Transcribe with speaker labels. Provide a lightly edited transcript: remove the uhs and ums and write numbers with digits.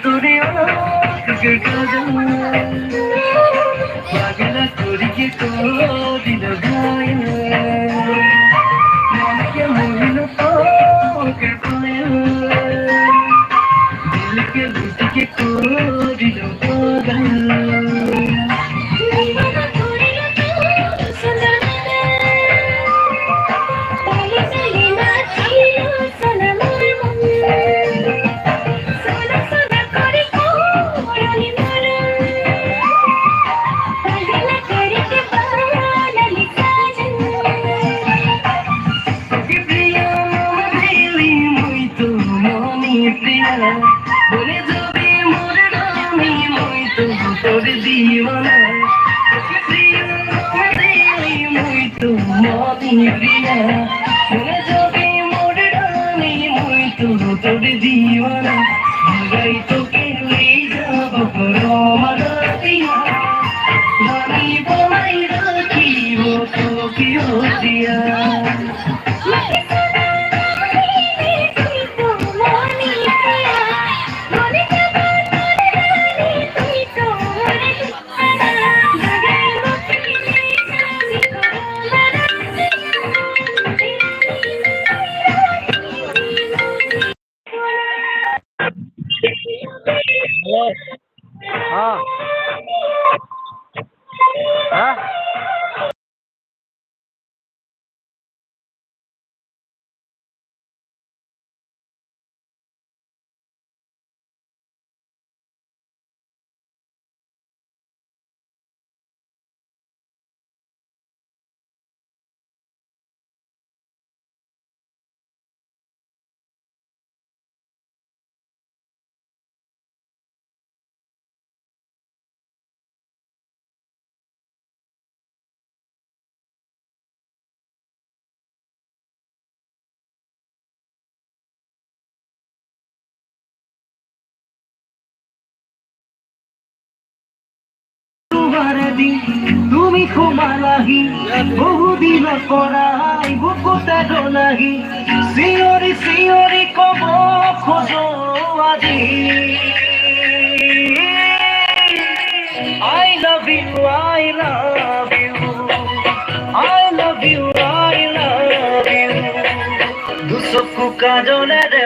Speaker 1: তোরে আঁখের কাজল পাগলা করিকে দিল ঘায়ল মনকে মোহিল তোকের পায়ল দিলকে লুটিকে দিল পাগল বলে যাবে মোর রানী মই তো তোর দিওয়ানা মই তো মনি প্রিয়া বলে যাবে মোর রানী মই তো তোর দিওয়ানা গাই তোকে লই যাব রমানা দিয়া রানী বলাই রাখিব তোকে দিয়া
Speaker 2: हाँ हाँ
Speaker 1: তুমি ঘুমালাহি বহুদিন পৰাই বুকুতে ডলাহি চিঞৰি চিঞৰি কব খোজো আজি I love you, I love you, I love you, I love you। দুচকু কাজলেৰে